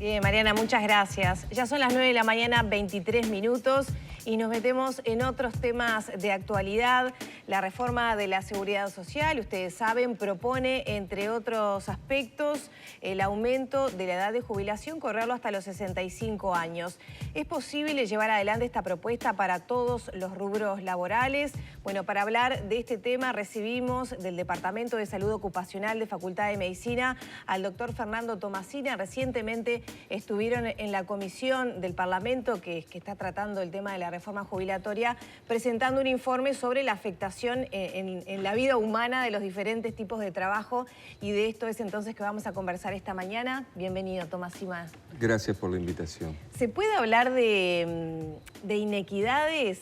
Bien, Mariana, muchas gracias. Ya son las 9 de la mañana, 23 minutos, y nos metemos en otros temas de actualidad. La reforma de la Seguridad Social, ustedes saben, propone, entre otros aspectos, el aumento de la edad de jubilación, correrlo hasta los 65 años. ¿Es posible llevar adelante esta propuesta para todos los rubros laborales? Bueno, para hablar de este tema recibimos del Departamento de Salud Ocupacional de Facultad de Medicina al doctor Fernando Tomasina. Recientemente estuvieron en la comisión del Parlamento que está tratando el tema de la reforma jubilatoria, presentando un informe sobre la afectación en la vida humana de los diferentes tipos de trabajo, y de esto es entonces que vamos a conversar esta mañana. Bienvenido, Tomasina. Gracias por la invitación. ¿Se puede hablar de inequidades?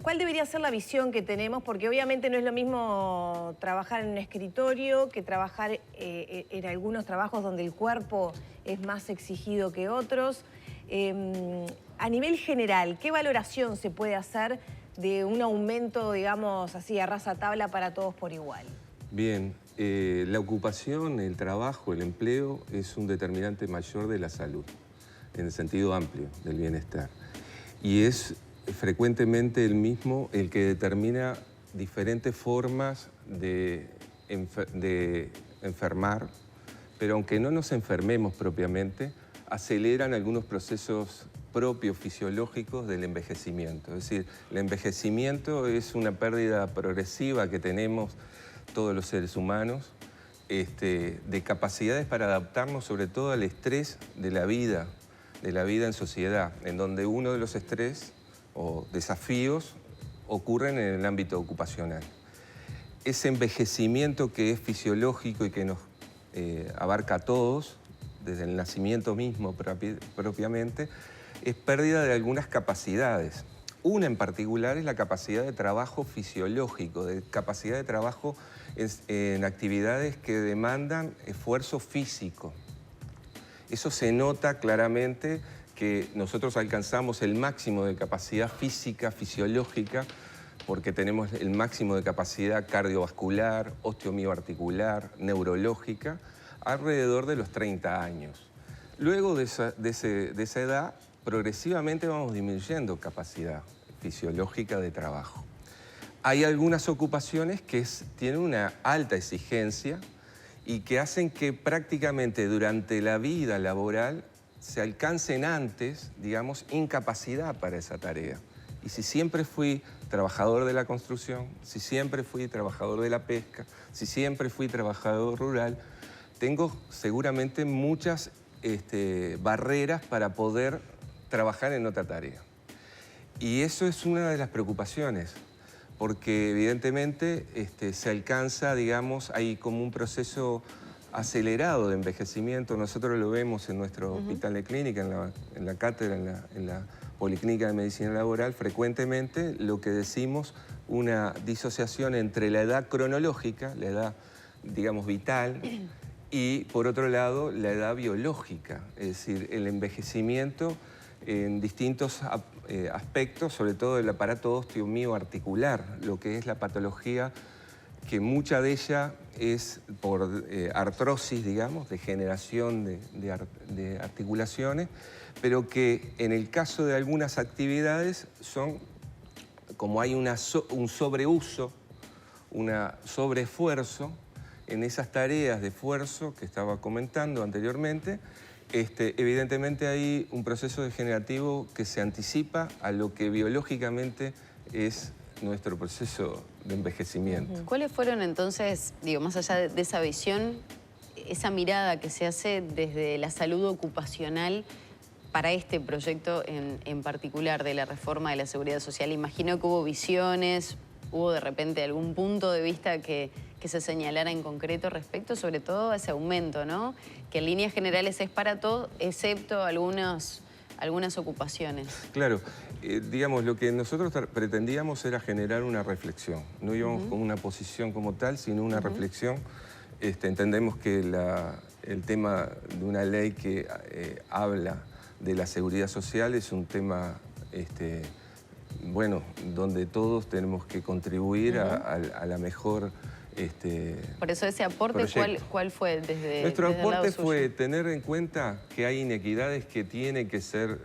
¿Cuál debería ser la visión que tenemos? Porque obviamente no es lo mismo trabajar en un escritorio que trabajar en algunos trabajos donde el cuerpo es más exigido que otros. A nivel general, ¿qué valoración se puede hacer de un aumento, digamos así, a rajatabla para todos por igual? Bien, la ocupación, el trabajo, el empleo es un determinante mayor de la salud, en el sentido amplio del bienestar. Y es frecuentemente el mismo el que determina diferentes formas de enfermar, pero aunque no nos enfermemos propiamente, aceleran algunos procesos propios fisiológicos del envejecimiento. Es decir, el envejecimiento es una pérdida progresiva que tenemos todos los seres humanos, de capacidades para adaptarnos sobre todo al estrés de la vida en sociedad, en donde uno de los estrés o desafíos ocurren en el ámbito ocupacional. Ese envejecimiento que es fisiológico y que nos abarca a todos, desde el nacimiento mismo propiamente, es pérdida de algunas capacidades. Una en particular es la capacidad de trabajo fisiológico, de capacidad de trabajo en actividades que demandan esfuerzo físico. Eso se nota claramente que nosotros alcanzamos el máximo de capacidad física, fisiológica, porque tenemos el máximo de capacidad cardiovascular, osteomioarticular, neurológica, alrededor de los 30 años. Luego de esa edad, progresivamente vamos disminuyendo capacidad fisiológica de trabajo. Hay algunas ocupaciones que tienen una alta exigencia y que hacen que prácticamente durante la vida laboral se alcancen antes, digamos, incapacidad para esa tarea. Y si siempre fui trabajador de la construcción, si siempre fui trabajador de la pesca, si siempre fui trabajador rural, tengo seguramente muchas barreras para poder trabajar en otra tarea. Y eso es una de las preocupaciones, porque evidentemente se alcanza, digamos, hay como un proceso acelerado de envejecimiento. Nosotros lo vemos en nuestro hospital de clínica, en la cátedra, en la Policlínica de Medicina Laboral, frecuentemente lo que decimos, una disociación entre la edad cronológica, la edad, digamos, vital, y por otro lado, la edad biológica, es decir, el envejecimiento en distintos aspectos, sobre todo del aparato osteomioarticular, lo que es la patología que mucha de ella es por artrosis, digamos, degeneración de articulaciones, pero que en el caso de algunas actividades son, como hay un sobreuso, un sobreesfuerzo en esas tareas de esfuerzo que estaba comentando anteriormente, evidentemente hay un proceso degenerativo que se anticipa a lo que biológicamente es nuestro proceso de envejecimiento. ¿Cuáles fueron entonces, digo, más allá de esa visión, esa mirada que se hace desde la salud ocupacional para este proyecto en particular de la reforma de la Seguridad Social? Imagino que hubo visiones, hubo de repente algún punto de vista que se señalara en concreto respecto sobre todo a ese aumento, ¿no? Que en líneas generales es para todo, excepto algunas ocupaciones. Claro, digamos, lo que nosotros pretendíamos era generar una reflexión. No íbamos con una posición como tal, sino una reflexión. Entendemos que el tema de una ley que habla de la seguridad social es un tema, bueno, donde todos tenemos que contribuir a la mejor Por eso ese aporte, ¿cuál fue desde Nuestro desde el lado aporte suyo? fue tener en cuenta que hay inequidades que tienen que ser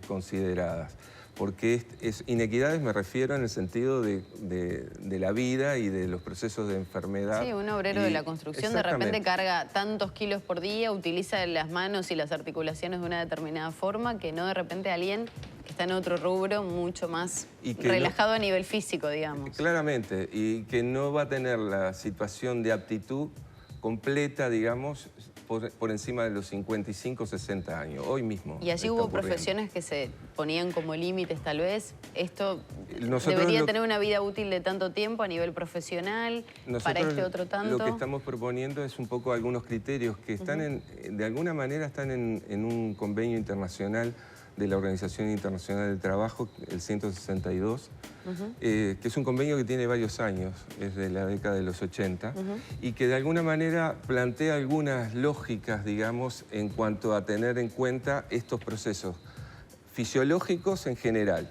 consideradas. Porque inequidades me refiero en el sentido de la vida y de los procesos de enfermedad. Sí, un obrero de la construcción de repente carga tantos kilos por día, utiliza las manos y las articulaciones de una determinada forma, que no de repente alguien que está en otro rubro mucho más relajado a nivel físico, digamos. Claramente, y que no va a tener la situación de aptitud completa, digamos, por encima de los 55, 60 años, hoy mismo. Y allí hubo profesiones que se ponían como límites, tal vez. Esto debería tener una vida útil de tanto tiempo a nivel profesional, para este otro tanto. Lo que estamos proponiendo es un poco algunos criterios que están de alguna manera están en un convenio internacional de la Organización Internacional del Trabajo, el 162, que es un convenio que tiene varios años, es de la década de los 80, y que de alguna manera plantea algunas lógicas, digamos, en cuanto a tener en cuenta estos procesos fisiológicos en general.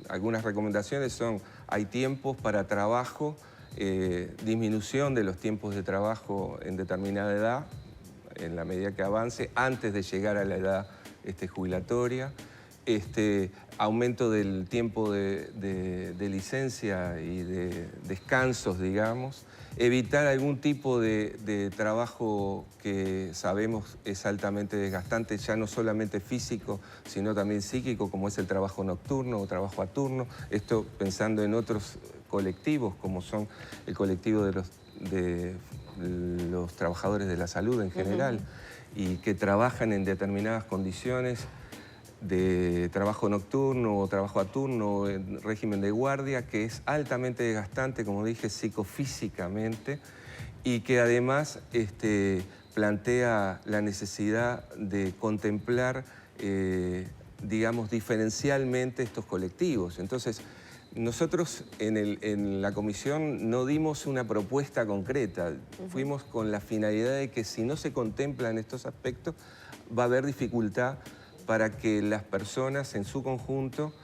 Algunas recomendaciones son, hay tiempos para trabajo, disminución de los tiempos de trabajo en determinada edad, en la medida que avance, antes de llegar a la edad jubilatoria, aumento del tiempo de licencia y de descansos, digamos, evitar algún tipo de trabajo que sabemos es altamente desgastante, ya no solamente físico, sino también psíquico, como es el trabajo nocturno o trabajo a turno. Esto pensando en otros colectivos, como son el colectivo de los trabajadores de la salud en general, y que trabajan en determinadas condiciones de trabajo nocturno o trabajo a turno, en régimen de guardia, que es altamente desgastante, como dije, psicofísicamente, y que además plantea la necesidad de contemplar, digamos, diferencialmente estos colectivos. Entonces, nosotros en la comisión no dimos una propuesta concreta, fuimos con la finalidad de que si no se contemplan estos aspectos, va a haber dificultad para que las personas en su conjunto,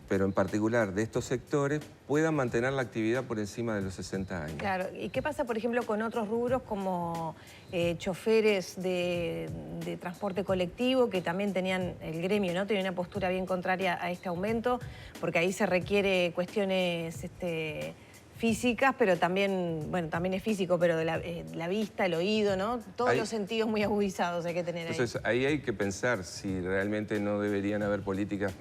pero en particular de estos sectores, puedan mantener la actividad por encima de los 60 años. Claro, ¿y qué pasa, por ejemplo, con otros rubros como choferes de transporte colectivo, que también tenían, el gremio, ¿no? Tenía una postura bien contraria a este aumento, porque ahí se requiere cuestiones físicas, pero también, bueno, también es físico, pero de la vista, el oído, ¿no? Todos los sentidos muy agudizados hay que tener ahí. Entonces, ahí hay que pensar si realmente no deberían haber políticas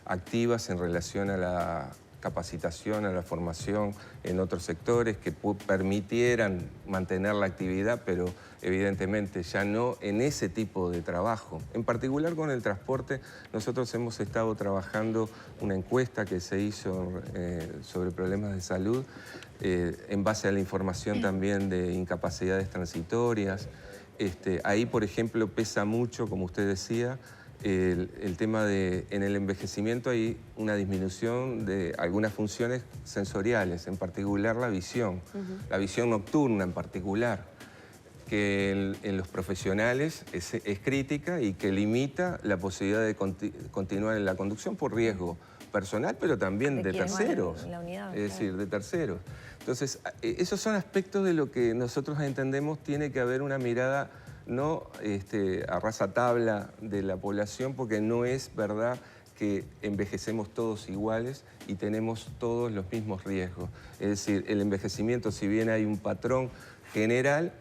activas en relación a la capacitación, a la formación en otros sectores que permitieran mantener la actividad, pero evidentemente ya no en ese tipo de trabajo. En particular con el transporte, nosotros hemos estado trabajando una encuesta que se hizo sobre problemas de salud en base a la información también de incapacidades transitorias. Ahí, por ejemplo, pesa mucho, como usted decía, el tema de, en el envejecimiento hay una disminución de algunas funciones sensoriales, en particular la visión nocturna en particular, que en los profesionales es crítica y que limita la posibilidad de continuar en la conducción por riesgo personal, pero también de terceros, es decir, de terceros. Entonces, esos son aspectos de lo que nosotros entendemos tiene que haber una mirada no a rajatabla de la población, porque no es verdad que envejecemos todos iguales y tenemos todos los mismos riesgos. Es decir, el envejecimiento, si bien hay un patrón general,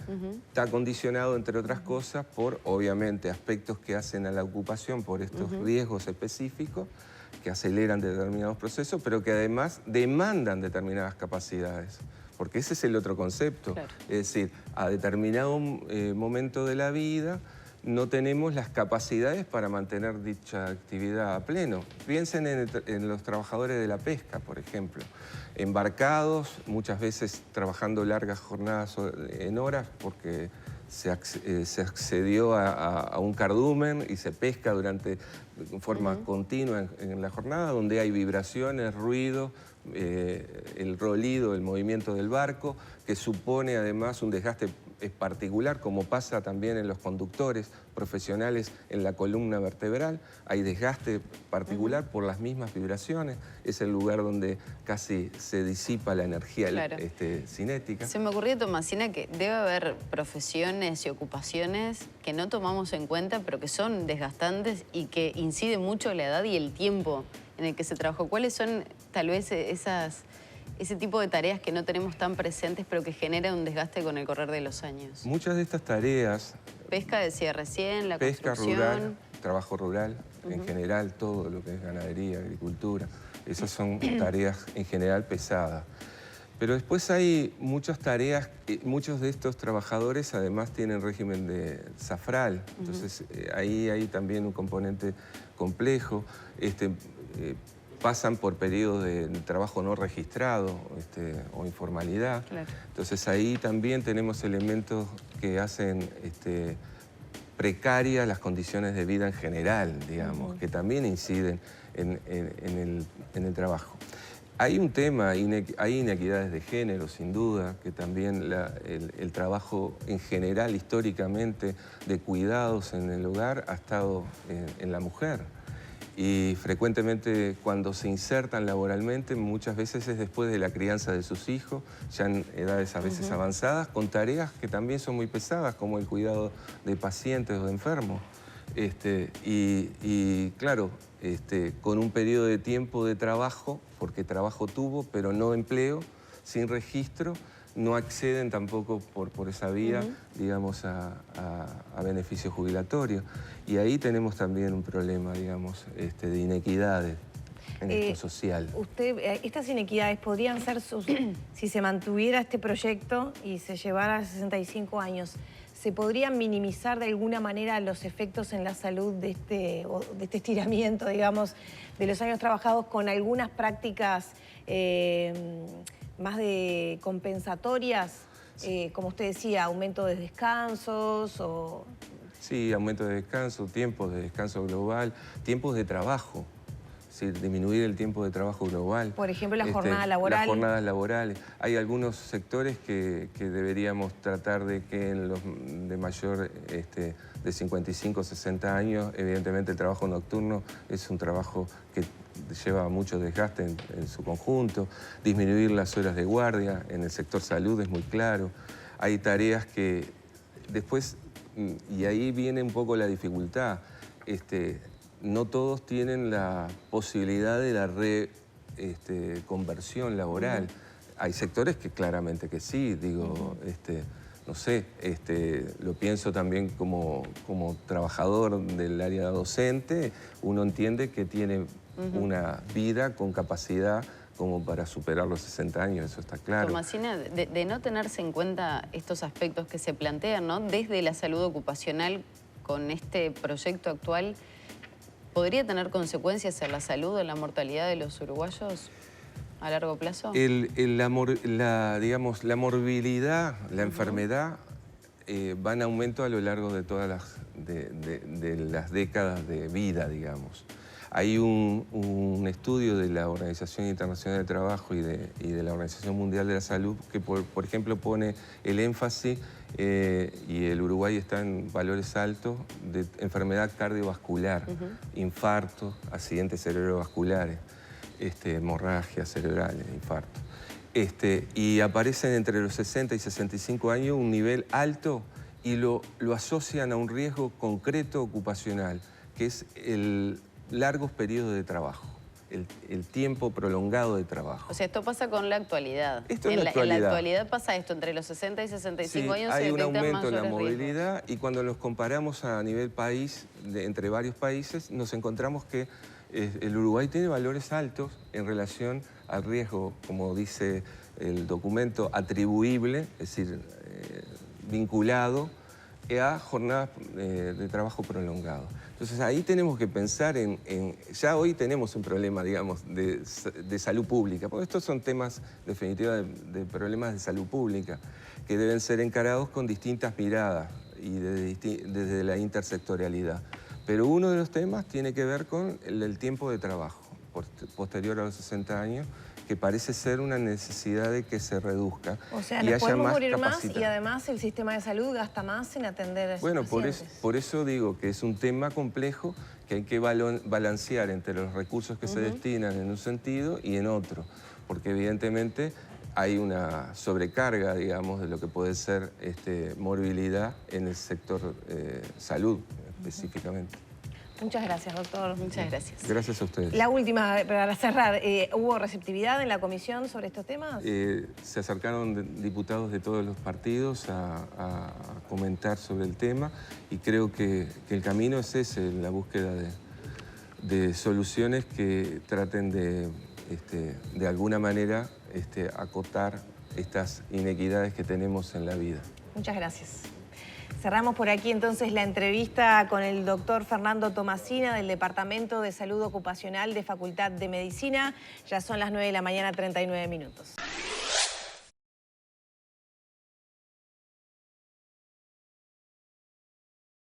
está condicionado, entre otras cosas, por, obviamente, aspectos que hacen a la ocupación por estos riesgos específicos, que aceleran determinados procesos, pero que además demandan determinadas capacidades. Porque ese es el otro concepto. Claro. Es decir, a determinado momento de la vida no tenemos las capacidades para mantener dicha actividad a pleno. Piensen en los trabajadores de la pesca, por ejemplo. Embarcados, muchas veces trabajando largas jornadas en horas porque se accedió a un cardumen y se pesca de forma continua en la jornada, donde hay vibraciones, ruido, el rolido, el movimiento del barco, que supone además un desgaste es particular, como pasa también en los conductores profesionales en la columna vertebral. Hay desgaste particular por las mismas vibraciones. Es el lugar donde casi se disipa la energía cinética. Se me ocurrió, Tomasina, que debe haber profesiones y ocupaciones que no tomamos en cuenta, pero que son desgastantes y que incide mucho la edad y el tiempo en el que se trabajó. ¿Cuáles son tal vez ese tipo de tareas que no tenemos tan presentes, pero que generan un desgaste con el correr de los años? Muchas de estas tareas... Pesca, decía recién, la pesca construcción... rural, trabajo rural, en general, todo lo que es ganadería, agricultura. Esas son tareas en general pesadas. Pero después hay muchas tareas, muchos de estos trabajadores además tienen régimen de zafral, entonces ahí hay también un componente complejo. Pasan por periodos de trabajo no registrado o informalidad. Claro. Entonces ahí también tenemos elementos que hacen precarias las condiciones de vida en general, digamos, que también inciden en el trabajo. Hay un tema, hay inequidades de género, sin duda, que también el trabajo en general, históricamente, de cuidados en el hogar ha estado en la mujer. Y frecuentemente cuando se insertan laboralmente, muchas veces es después de la crianza de sus hijos, ya en edades a veces avanzadas, con tareas que también son muy pesadas, como el cuidado de pacientes o de enfermos. Y claro, con un periodo de tiempo de trabajo, porque trabajo tuvo, pero no empleo, sin registro, no acceden tampoco por esa vía, digamos, a beneficios jubilatorios. Y ahí tenemos también un problema, digamos, de inequidades en esto social. Estas inequidades podrían ser, si se mantuviera este proyecto y se llevara a 65 años, ¿se podrían minimizar de alguna manera los efectos en la salud de este estiramiento, digamos, de los años trabajados con algunas prácticas más de compensatorias, como usted decía, aumento de descansos o... Sí, aumento de descanso, tiempos de descanso global, tiempos de trabajo, es decir, disminuir el tiempo de trabajo global. Por ejemplo, la jornada laboral. Las jornadas laborales. Hay algunos sectores que deberíamos tratar de que en los de mayor de 55 o 60 años, evidentemente el trabajo nocturno es un trabajo que lleva mucho desgaste en su conjunto. Disminuir las horas de guardia en el sector salud es muy claro. Hay tareas que después, y ahí viene un poco la dificultad, no todos tienen la posibilidad de la reconversión laboral. Hay sectores que claramente que sí, digo, no sé, lo pienso también como trabajador del área docente, uno entiende que tiene una vida con capacidad como para superar los 60 años, eso está claro. Tomasina, de no tenerse en cuenta estos aspectos que se plantean, ¿no?, desde la salud ocupacional con este proyecto actual, ¿podría tener consecuencias en la salud o en la mortalidad de los uruguayos a largo plazo? Digamos, la morbilidad, la enfermedad, va en aumento a lo largo de todas las décadas de vida, digamos. Hay un estudio de la Organización Internacional del Trabajo y de la Organización Mundial de la Salud que, por ejemplo, pone el énfasis, y el Uruguay está en valores altos, de enfermedad cardiovascular, infartos, accidentes cerebrovasculares, hemorragias cerebrales, infartos. Y aparecen entre los 60 y 65 años un nivel alto y lo asocian a un riesgo concreto ocupacional, que es el largos periodos de trabajo, el tiempo prolongado de trabajo. O sea, esto pasa con la actualidad. Esto en la actualidad. En la actualidad pasa esto, entre los 60 y 65 años hay se un detectan aumento en la mayores movilidad riesgos. y cuando los comparamos a nivel país, entre varios países, nos encontramos que el Uruguay tiene valores altos en relación al riesgo, como dice el documento, atribuible, es decir, vinculado a jornadas de trabajo prolongado. Entonces ahí tenemos que pensar ya hoy tenemos un problema, digamos, de salud pública, porque estos son temas, definitivamente, de problemas de salud pública, que deben ser encarados con distintas miradas y desde la intersectorialidad. Pero uno de los temas tiene que ver con el tiempo de trabajo posterior a los 60 años, que parece ser una necesidad de que se reduzca. O sea, y nos haya podemos más morir más capacitación. y además el sistema de salud gasta más en atender a esos Bueno, pacientes. por eso digo que es un tema complejo que hay que balancear entre los recursos que se destinan en un sentido y en otro, porque evidentemente hay una sobrecarga, digamos, de lo que puede ser morbilidad en el sector salud específicamente. Muchas gracias, doctor. Muchas gracias. Gracias a ustedes. La última, para cerrar, ¿hubo receptividad en la comisión sobre estos temas? Se acercaron diputados de todos los partidos a comentar sobre el tema y creo que el camino es ese, la búsqueda de soluciones que traten de alguna manera acotar estas inequidades que tenemos en la vida. Muchas gracias. Cerramos por aquí entonces la entrevista con el doctor Fernando Tomasina del Departamento de Salud Ocupacional de Facultad de Medicina. Ya son las 9 de la mañana, 39 minutos.